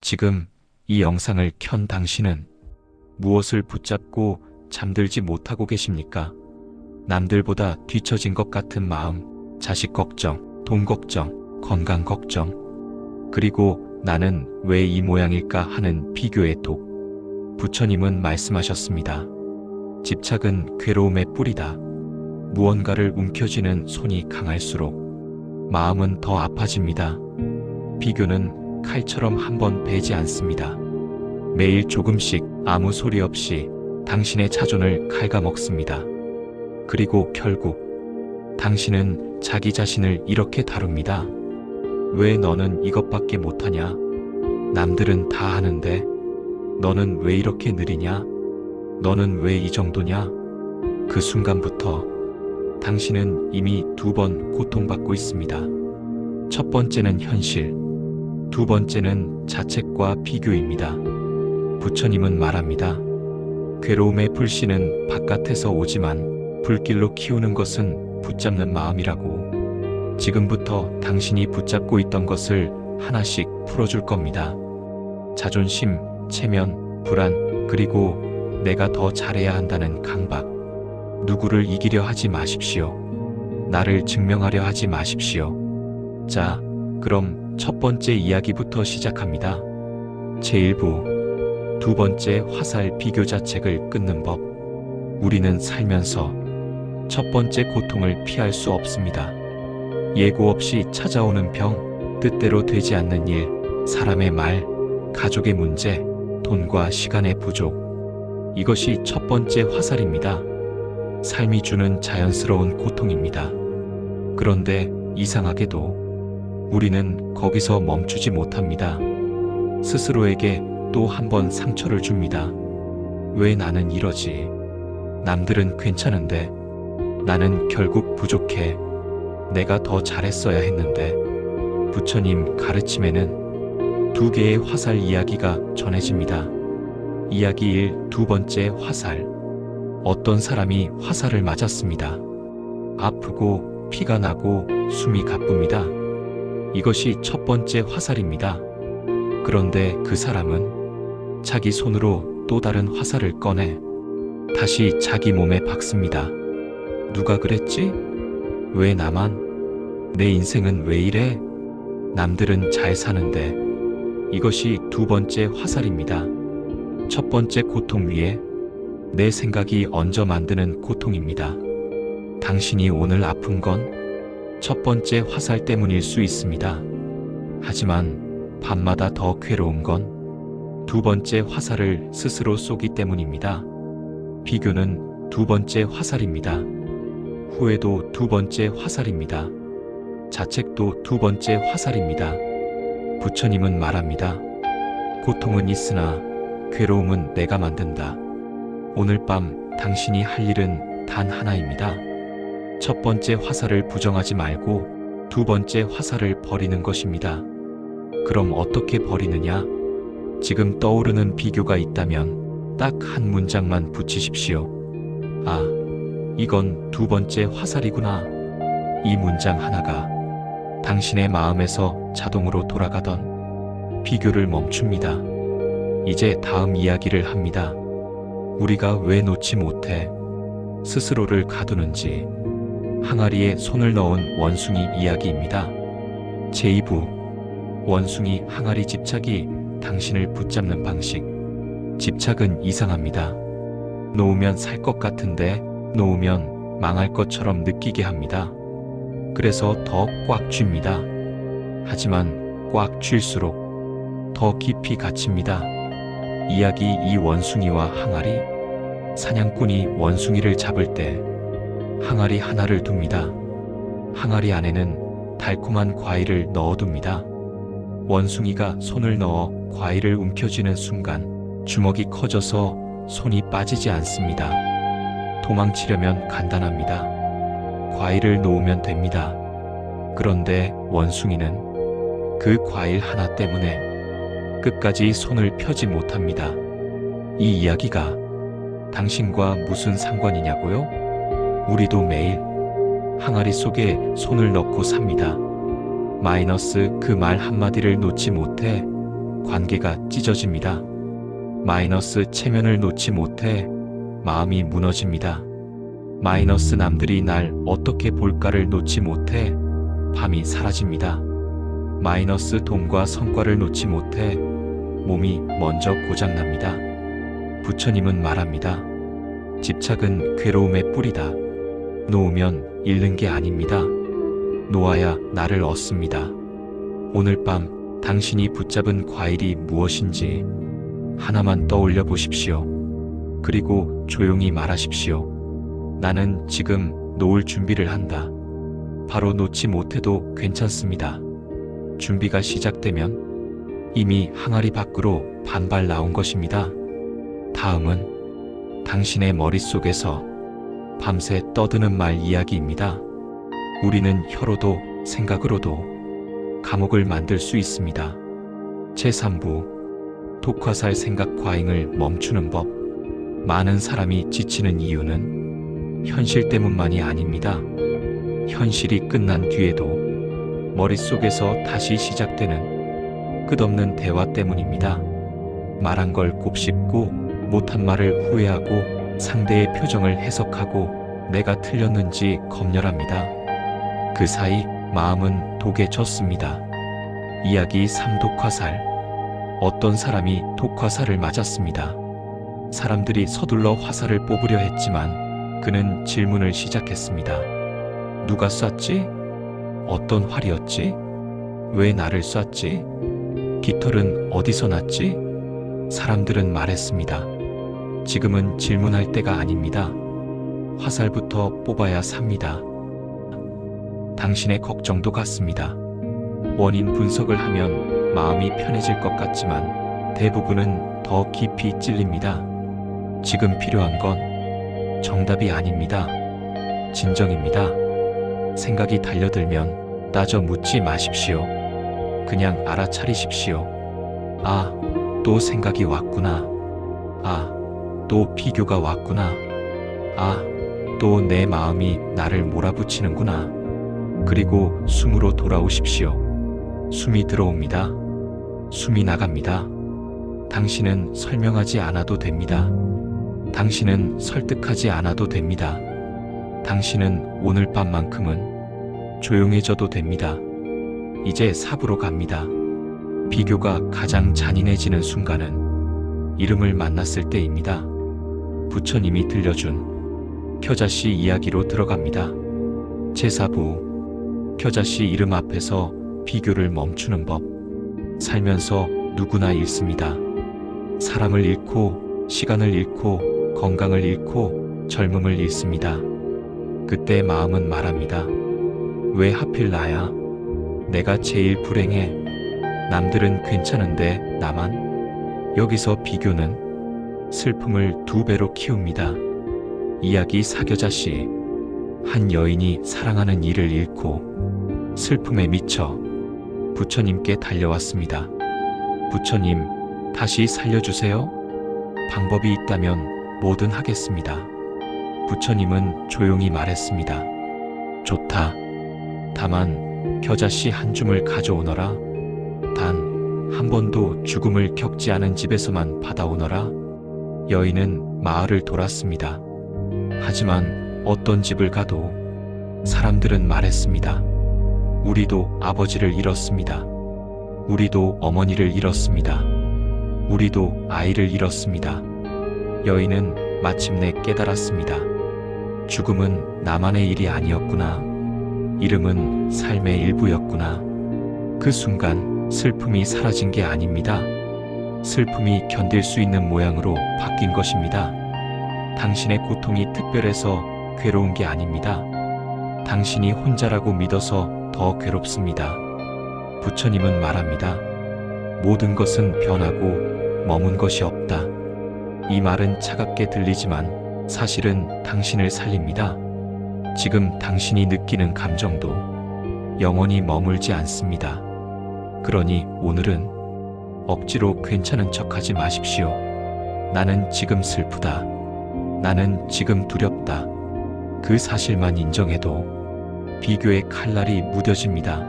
지금 이 영상을 켠 당신은 무엇을 붙잡고 잠들지 못하고 계십니까? 남들보다 뒤처진 것 같은 마음, 자식 걱정, 돈 걱정, 건강 걱정, 그리고 나는 왜 이 모양일까 하는 비교의 독. 부처님은 말씀하셨습니다. 집착은 괴로움의 뿌리다. 무언가를 움켜쥐는 손이 강할수록 마음은 더 아파집니다. 비교는 칼처럼 한 번 베지 않습니다. 매일 조금씩 아무 소리 없이 당신의 자존을 갉아먹습니다. 그리고 결국 당신은 자기 자신을 이렇게 다룹니다. 왜 너는 이것밖에 못하냐? 남들은 다 하는데 너는 왜 이렇게 느리냐? 너는 왜 이 정도냐? 그 순간부터 당신은 이미 2번 고통받고 있습니다. 첫 번째는 현실, 두 번째는 자책과 비교입니다. 부처님은 말합니다. 괴로움의 불씨는 바깥에서 오지만 불길로 키우는 것은 붙잡는 마음이라고. 지금부터 당신이 붙잡고 있던 것을 하나씩 풀어줄 겁니다. 자존심, 체면, 불안, 그리고 내가 더 잘해야 한다는 강박. 누구를 이기려 하지 마십시오. 나를 증명하려 하지 마십시오. 자, 그럼 첫 번째 이야기부터 시작합니다. 제1부, 두 번째 화살 비교 자책을 끊는 법. 우리는 살면서 첫 번째 고통을 피할 수 없습니다. 예고 없이 찾아오는 병, 뜻대로 되지 않는 일, 사람의 말, 가족의 문제, 돈과 시간의 부족. 이것이 첫 번째 화살입니다. 삶이 주는 자연스러운 고통입니다. 그런데 이상하게도 우리는 거기서 멈추지 못합니다. 스스로에게 또 한 번 상처를 줍니다. 왜 나는 이러지? 남들은 괜찮은데 나는 결국 부족해. 내가 더 잘했어야 했는데. 부처님 가르침에는 2개의 화살 이야기가 전해집니다. 이야기 1, 두 번째 화살. 어떤 사람이 화살을 맞았습니다. 아프고 피가 나고 숨이 가쁩니다. 이것이 첫 번째 화살입니다. 그런데 그 사람은 자기 손으로 또 다른 화살을 꺼내 다시 자기 몸에 박습니다. 누가 그랬지? 왜 나만? 내 인생은 왜 이래? 남들은 잘 사는데. 이것이 두 번째 화살입니다. 첫 번째 고통 위에 내 생각이 얹어 만드는 고통입니다. 당신이 오늘 아픈 건 첫 번째 화살 때문일 수 있습니다. 하지만 밤마다 더 괴로운 건 두 번째 화살을 스스로 쏘기 때문입니다. 비교는 두 번째 화살입니다. 후회도 두 번째 화살입니다. 자책도 두 번째 화살입니다. 부처님은 말합니다. 고통은 있으나 괴로움은 내가 만든다. 오늘 밤 당신이 할 일은 단 하나입니다. 첫 번째 화살을 부정하지 말고 두 번째 화살을 버리는 것입니다. 그럼 어떻게 버리느냐? 지금 떠오르는 비교가 있다면 딱 한 문장만 붙이십시오. 아, 이건 두 번째 화살이구나. 이 문장 하나가 당신의 마음에서 자동으로 돌아가던 비교를 멈춥니다. 이제 다음 이야기를 합니다. 우리가 왜 놓지 못해 스스로를 가두는지. 항아리에 손을 넣은 원숭이 이야기입니다. 제2부, 원숭이 항아리 집착이 당신을 붙잡는 방식. 집착은 이상합니다. 놓으면 살 것 같은데 놓으면 망할 것처럼 느끼게 합니다. 그래서 더 꽉 쥡니다. 하지만 꽉 쥘수록 더 깊이 갇힙니다. 이야기 이 원숭이와 항아리. 사냥꾼이 원숭이를 잡을 때 항아리 하나를 둡니다. 항아리 안에는 달콤한 과일을 넣어둡니다. 원숭이가 손을 넣어 과일을 움켜쥐는 순간 주먹이 커져서 손이 빠지지 않습니다. 도망치려면 간단합니다. 과일을 놓으면 됩니다. 그런데 원숭이는 그 과일 하나 때문에 끝까지 손을 펴지 못합니다. 이 이야기가 당신과 무슨 상관이냐고요? 우리도 매일 항아리 속에 손을 넣고 삽니다. 마이너스 그 말 한마디를 놓지 못해 관계가 찢어집니다. 마이너스 체면을 놓지 못해 마음이 무너집니다. 마이너스 남들이 날 어떻게 볼까를 놓지 못해 밤이 사라집니다. 마이너스 돈과 성과를 놓지 못해 몸이 먼저 고장납니다. 부처님은 말합니다. 집착은 괴로움의 뿌리다. 놓으면 잃는 게 아닙니다. 놓아야 나를 얻습니다. 오늘 밤 당신이 붙잡은 과일이 무엇인지 하나만 떠올려 보십시오. 그리고 조용히 말하십시오. 나는 지금 놓을 준비를 한다. 바로 놓지 못해도 괜찮습니다. 준비가 시작되면 이미 항아리 밖으로 반발 나온 것입니다. 다음은 당신의 머릿속에서 밤새 떠드는 말 이야기입니다. 우리는 혀로도 생각으로도 감옥을 만들 수 있습니다. 제3부 독화살 생각 과잉을 멈추는 법. 많은 사람이 지치는 이유는 현실 때문만이 아닙니다. 현실이 끝난 뒤에도 머릿속에서 다시 시작되는 끝없는 대화 때문입니다. 말한 걸 곱씹고 못한 말을 후회하고 상대의 표정을 해석하고 내가 틀렸는지 검열합니다. 그 사이 마음은 독에 젖습니다. 이야기 3. 독화살. 어떤 사람이 독화살을 맞았습니다. 사람들이 서둘러 화살을 뽑으려 했지만 그는 질문을 시작했습니다. 누가 쐈지? 어떤 활이었지? 왜 나를 쐈지? 깃털은 어디서 났지? 사람들은 말했습니다. 지금은 질문할 때가 아닙니다. 화살부터 뽑아야 삽니다. 당신의 걱정도 같습니다. 원인 분석을 하면 마음이 편해질 것 같지만 대부분은 더 깊이 찔립니다. 지금 필요한 건 정답이 아닙니다. 진정입니다. 생각이 달려들면 따져 묻지 마십시오. 그냥 알아차리십시오. 아, 또 생각이 왔구나. 아, 또 비교가 왔구나. 아, 또 내 마음이 나를 몰아붙이는구나. 그리고 숨으로 돌아오십시오. 숨이 들어옵니다. 숨이 나갑니다. 당신은 설명하지 않아도 됩니다. 당신은 설득하지 않아도 됩니다. 당신은 오늘 밤만큼은 조용해져도 됩니다. 이제 4부로 갑니다. 비교가 가장 잔인해지는 순간은 이름을 만났을 때입니다. 부처님이 들려준 겨자씨 이야기로 들어갑니다. 제4부 겨자씨 이름 앞에서 비교를 멈추는 법. 살면서 누구나 잃습니다. 사람을 잃고 시간을 잃고 건강을 잃고 젊음을 잃습니다. 그때 마음은 말합니다. 왜 하필 나야? 내가 제일 불행해. 남들은 괜찮은데 나만? 여기서 비교는 슬픔을 2배로 키웁니다. 이야기 사겨자씨. 한 여인이 사랑하는 이를 잃고 슬픔에 미쳐 부처님께 달려왔습니다. 부처님, 다시 살려주세요. 방법이 있다면 뭐든 하겠습니다. 부처님은 조용히 말했습니다. 좋다. 다만 겨자씨 한 줌을 가져오너라. 단 한 번도 죽음을 겪지 않은 집에서만 받아오너라. 여인은 마을을 돌았습니다. 하지만 어떤 집을 가도 사람들은 말했습니다. 우리도 아버지를 잃었습니다. 우리도 어머니를 잃었습니다. 우리도 아이를 잃었습니다. 여인은 마침내 깨달았습니다. 죽음은 나만의 일이 아니었구나. 이름은 삶의 일부였구나. 그 순간 슬픔이 사라진 게 아닙니다. 슬픔이 견딜 수 있는 모양으로 바뀐 것입니다. 당신의 고통이 특별해서 괴로운 게 아닙니다. 당신이 혼자라고 믿어서 더 괴롭습니다. 부처님은 말합니다. 모든 것은 변하고 머문 것이 없다. 이 말은 차갑게 들리지만 사실은 당신을 살립니다. 지금 당신이 느끼는 감정도 영원히 머물지 않습니다. 그러니 오늘은 억지로 괜찮은 척하지 마십시오. 나는 지금 슬프다. 나는 지금 두렵다. 그 사실만 인정해도 비교의 칼날이 무뎌집니다.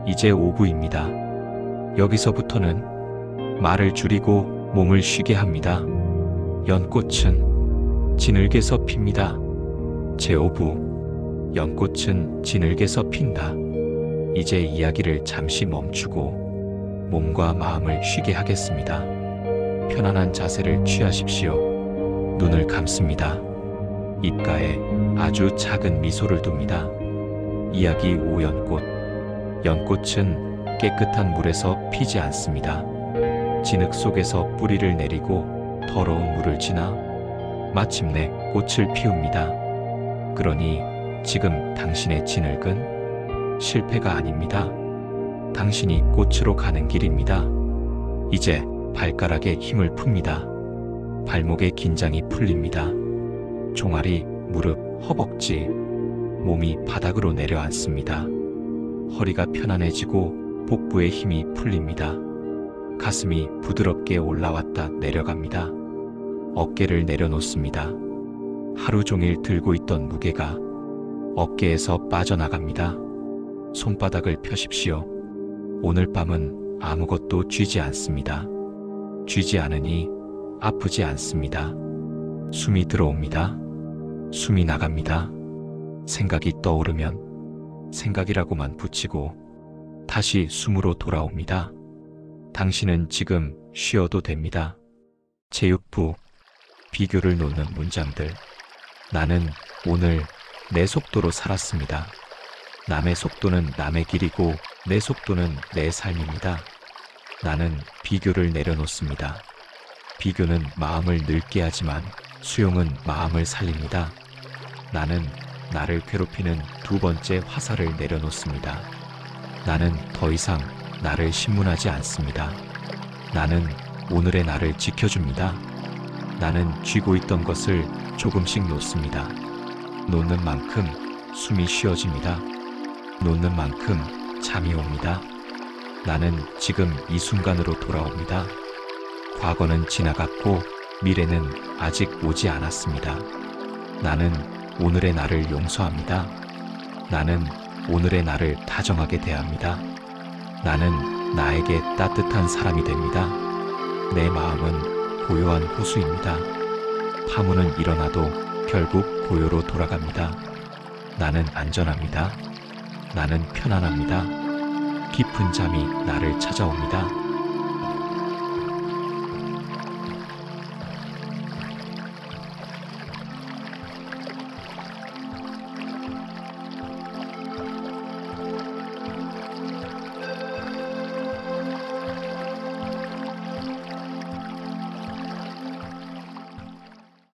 이제 5부입니다. 여기서부터는 말을 줄이고 몸을 쉬게 합니다. 연꽃은 진흙에서 핍니다. 제5부 연꽃은 진흙에서 핀다. 이제 이야기를 잠시 멈추고 몸과 마음을 쉬게 하겠습니다. 편안한 자세를 취하십시오. 눈을 감습니다. 입가에 아주 작은 미소를 둡니다. 이야기 5. 연꽃. 연꽃은 깨끗한 물에서 피지 않습니다. 진흙 속에서 뿌리를 내리고 더러운 물을 지나 마침내 꽃을 피웁니다. 그러니 지금 당신의 진흙은 실패가 아닙니다. 당신이 꽃으로 가는 길입니다. 이제 발가락에 힘을 풉니다. 발목에 긴장이 풀립니다. 종아리, 무릎, 허벅지, 몸이 바닥으로 내려앉습니다. 허리가 편안해지고 복부에 힘이 풀립니다. 가슴이 부드럽게 올라왔다 내려갑니다. 어깨를 내려놓습니다. 하루 종일 들고 있던 무게가 어깨에서 빠져나갑니다. 손바닥을 펴십시오. 오늘 밤은 아무것도 쥐지 않습니다. 쥐지 않으니 아프지 않습니다. 숨이 들어옵니다. 숨이 나갑니다. 생각이 떠오르면 생각이라고만 붙이고 다시 숨으로 돌아옵니다. 당신은 지금 쉬어도 됩니다. 제6부 비교를 놓는 문장들. 나는 오늘 내 속도로 살았습니다. 남의 속도는 남의 길이고 내 속도는 내 삶입니다. 나는 비교를 내려놓습니다. 비교는 마음을 늙게 하지만 수용은 마음을 살립니다. 나는 나를 괴롭히는 두 번째 화살을 내려놓습니다. 나는 더 이상 나를 신문하지 않습니다. 나는 오늘의 나를 지켜줍니다. 나는 쥐고 있던 것을 조금씩 놓습니다. 놓는 만큼 숨이 쉬어집니다. 놓는 만큼 잠이 옵니다. 나는 지금 이 순간으로 돌아옵니다. 과거는 지나갔고 미래는 아직 오지 않았습니다. 나는 오늘의 나를 용서합니다. 나는 오늘의 나를 다정하게 대합니다. 나는 나에게 따뜻한 사람이 됩니다. 내 마음은 고요한 호수입니다. 파문은 일어나도 결국 고요로 돌아갑니다. 나는 안전합니다. 나는 편안합니다. 깊은 잠이 나를 찾아옵니다.